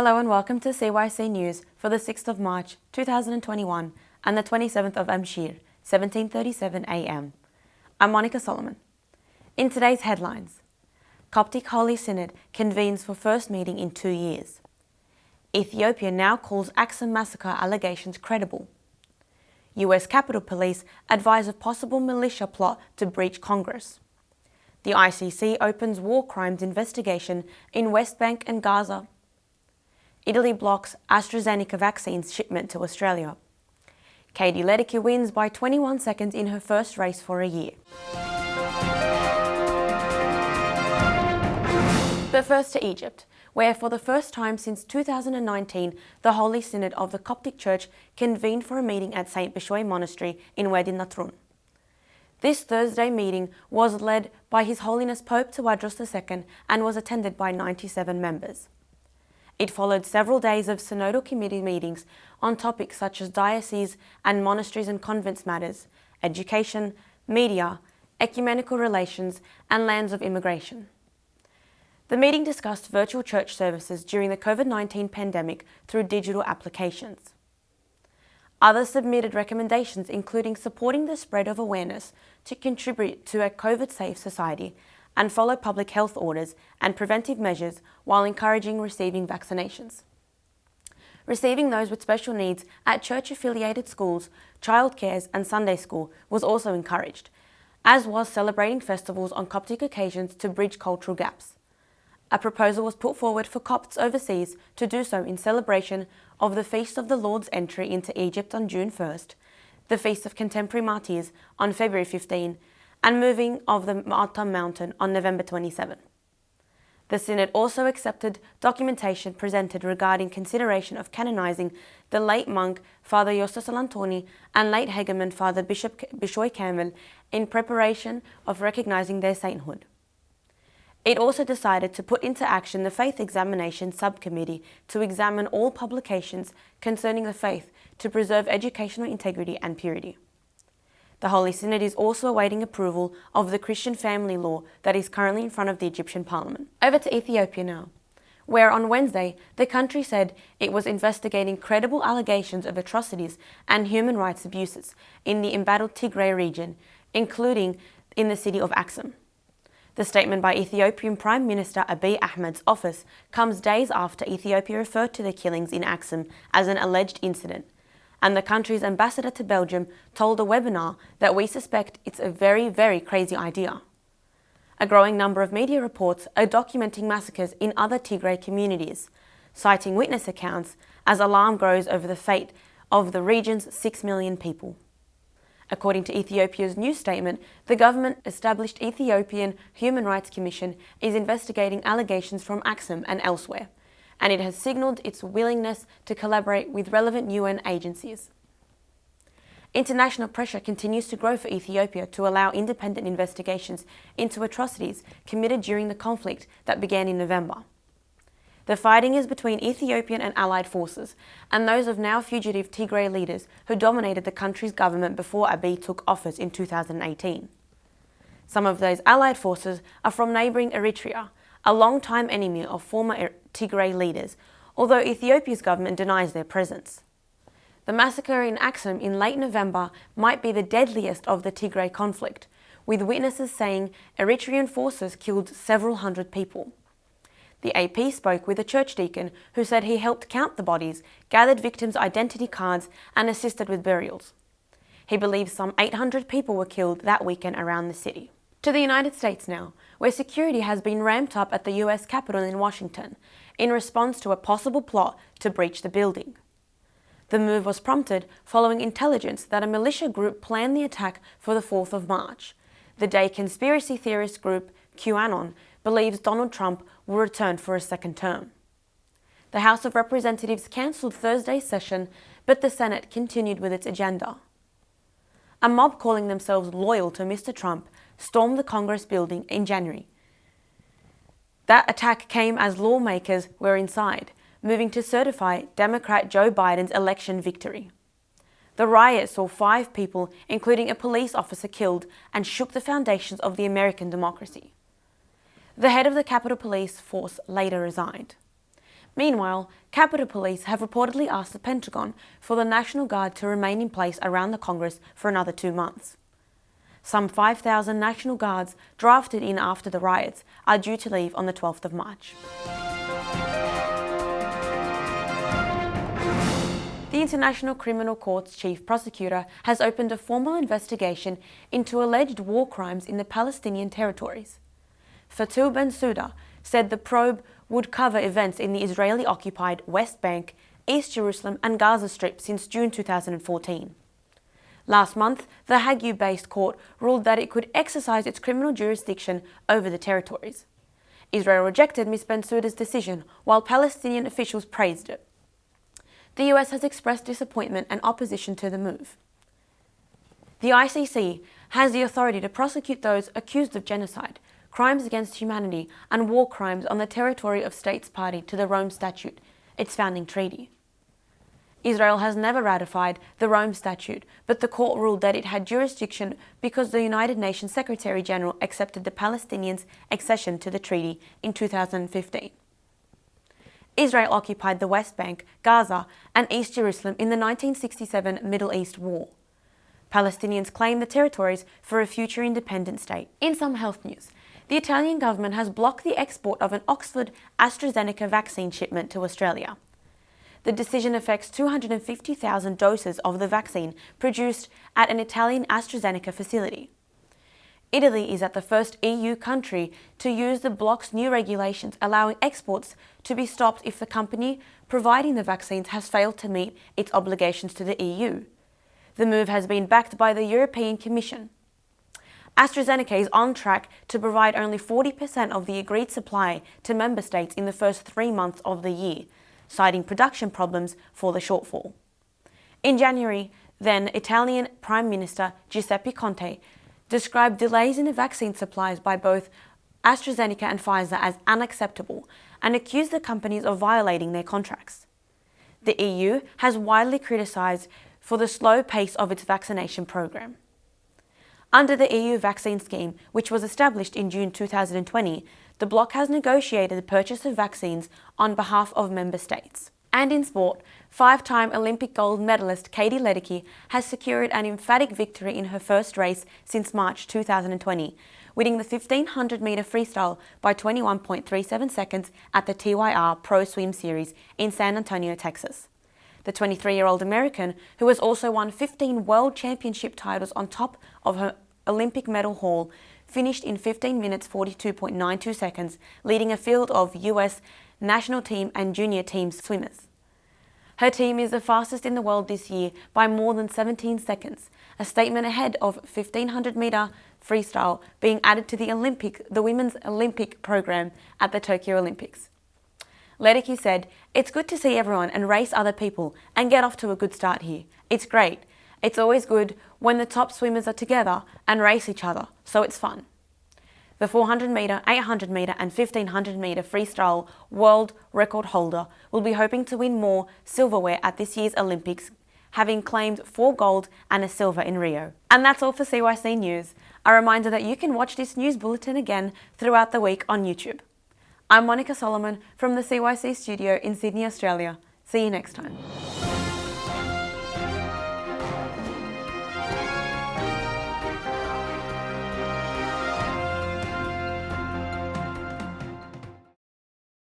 Hello and welcome to CYC News for the 6th of March 2021 and the 27th of Amshir, 1737 AM. I'm Monica Solomon. In today's headlines, Coptic Holy Synod convenes for first meeting in 2 years. Ethiopia now calls Axum massacre allegations credible. US Capitol Police advise of possible militia plot to breach Congress. The ICC opens war crimes investigation in West Bank and Gaza. Italy blocks AstraZeneca vaccines shipment to Australia. Ledecky wins by 21 seconds in her first race for a year. But first to Egypt, where for the first time since 2019, the Holy Synod of the Coptic Church convened for a meeting at St. Bishoy Monastery in Wadi Natrun. This Thursday meeting was led by His Holiness Pope Tawadros II and was attended by 97 members. It followed several days of synodal committee meetings on topics such as diocese and monasteries and convents matters, education, media, ecumenical relations, and lands of immigration. The meeting discussed virtual church services during the COVID-19 pandemic through digital applications. Others submitted recommendations including supporting the spread of awareness to contribute to a COVID-safe society and follow public health orders and preventive measures while encouraging receiving vaccinations. Receiving those with special needs at church-affiliated schools, childcares and Sunday school was also encouraged, as was celebrating festivals on Coptic occasions to bridge cultural gaps. A proposal was put forward for Copts overseas to do so in celebration of the Feast of the Lord's Entry into Egypt on June 1st, the Feast of Contemporary Martyrs on February 15, and moving of the Mata Mountain on November 27. The Synod also accepted documentation presented regarding consideration of canonizing the late monk Father Yosef Salantoni and late hegumen Father Bishop Bishoy Campbell in preparation of recognizing their sainthood. It also decided to put into action the Faith Examination Subcommittee to examine all publications concerning the faith to preserve educational integrity and purity. The Holy Synod is also awaiting approval of the Christian family law that is currently in front of the Egyptian parliament. Over to Ethiopia now, where on Wednesday the country said it was investigating credible allegations of atrocities and human rights abuses in the embattled Tigray region, including in the city of Axum. The statement by Ethiopian Prime Minister Abiy Ahmed's office comes days after Ethiopia referred to the killings in Axum as an alleged incident, and the country's ambassador to Belgium told a webinar that we suspect it's a very, very crazy idea. A growing number of media reports are documenting massacres in other Tigray communities, citing witness accounts as alarm grows over the fate of the region's 6 million people. According to Ethiopia's news statement, the government-established Ethiopian Human Rights Commission is investigating allegations from Axum and elsewhere, and it has signalled its willingness to collaborate with relevant UN agencies. International pressure continues to grow for Ethiopia to allow independent investigations into atrocities committed during the conflict that began in November. The fighting is between Ethiopian and allied forces and those of now fugitive Tigray leaders who dominated the country's government before Abiy took office in 2018. Some of those allied forces are from neighbouring Eritrea, a long-time enemy of former Tigray leaders, although Ethiopia's government denies their presence. The massacre in Axum in late November might be the deadliest of the Tigray conflict, with witnesses saying Eritrean forces killed several hundred people. The AP spoke with a church deacon who said he helped count the bodies, gathered victims' identity cards, and assisted with burials. He believes some 800 people were killed that weekend around the city. To the United States now, where security has been ramped up at the US Capitol in Washington in response to a possible plot to breach the building. The move was prompted following intelligence that a militia group planned the attack for the 4th of March, the day conspiracy theorist group QAnon believes Donald Trump will return for a second term. The House of Representatives cancelled Thursday's session, but the Senate continued with its agenda. A mob calling themselves loyal to Mr. Trump stormed the Congress building in January. That attack came as lawmakers were inside, moving to certify Democrat Joe Biden's election victory. The riot saw 5 people, including a police officer, killed and shook the foundations of the American democracy. The head of the Capitol Police Force later resigned. Meanwhile, Capitol Police have reportedly asked the Pentagon for the National Guard to remain in place around the Congress for another 2 months. Some 5,000 National Guards drafted in after the riots are due to leave on the 12th of March. The International Criminal Court's chief prosecutor has opened a formal investigation into alleged war crimes in the Palestinian territories. Fatou Bensouda said the probe would cover events in the Israeli-occupied West Bank, East Jerusalem and Gaza Strip since June 2014. Last month, the Hague-based court ruled that it could exercise its criminal jurisdiction over the territories. Israel rejected Ms. Bensouda's decision, while Palestinian officials praised it. The US has expressed disappointment and opposition to the move. The ICC has the authority to prosecute those accused of genocide, crimes against humanity and war crimes on the territory of states party to the Rome Statute, its founding treaty. Israel has never ratified the Rome Statute, but the court ruled that it had jurisdiction because the United Nations Secretary-General accepted the Palestinians' accession to the treaty in 2015. Israel occupied the West Bank, Gaza and East Jerusalem in the 1967 Middle East War. Palestinians claim the territories for a future independent state. In some health news, the Italian government has blocked the export of an Oxford AstraZeneca vaccine shipment to Australia. The decision affects 250,000 doses of the vaccine produced at an Italian AstraZeneca facility. Italy is at the first EU country to use the bloc's new regulations allowing exports to be stopped if the company providing the vaccines has failed to meet its obligations to the EU. The move has been backed by the European Commission. AstraZeneca is on track to provide only 40% of the agreed supply to member states in the first 3 months of the year, citing production problems for the shortfall. In January, then Italian Prime Minister Giuseppe Conte described delays in the vaccine supplies by both AstraZeneca and Pfizer as unacceptable and accused the companies of violating their contracts. The EU has widely criticised for the slow pace of its vaccination program. Under the EU vaccine scheme, which was established in June 2020, the bloc has negotiated the purchase of vaccines on behalf of member states. And in sport, 5-time Olympic gold medalist Katie Ledecky has secured an emphatic victory in her first race since March 2020, winning the 1500-metre freestyle by 21.37 seconds at the TYR Pro Swim Series in San Antonio, Texas. The 23-year-old American, who has also won 15 World Championship titles on top of her Olympic medal haul, finished in 15 minutes 42.92 seconds, leading a field of US national team and junior team swimmers. Her team is the fastest in the world this year by more than 17 seconds, a statement ahead of 1500-metre freestyle being added to the women's Olympic program at the Tokyo Olympics. Ledecky said, "It's good to see everyone and race other people and get off to a good start here. It's great. It's always good when the top swimmers are together and race each other, so it's fun." The 400-metre, 800-metre and 1500-metre freestyle world record holder will be hoping to win more silverware at this year's Olympics, having claimed 4 gold and a silver in Rio. And that's all for CYC News. A reminder that you can watch this news bulletin again throughout the week on YouTube. I'm Monica Solomon from the CYC studio in Sydney, Australia. See you next time.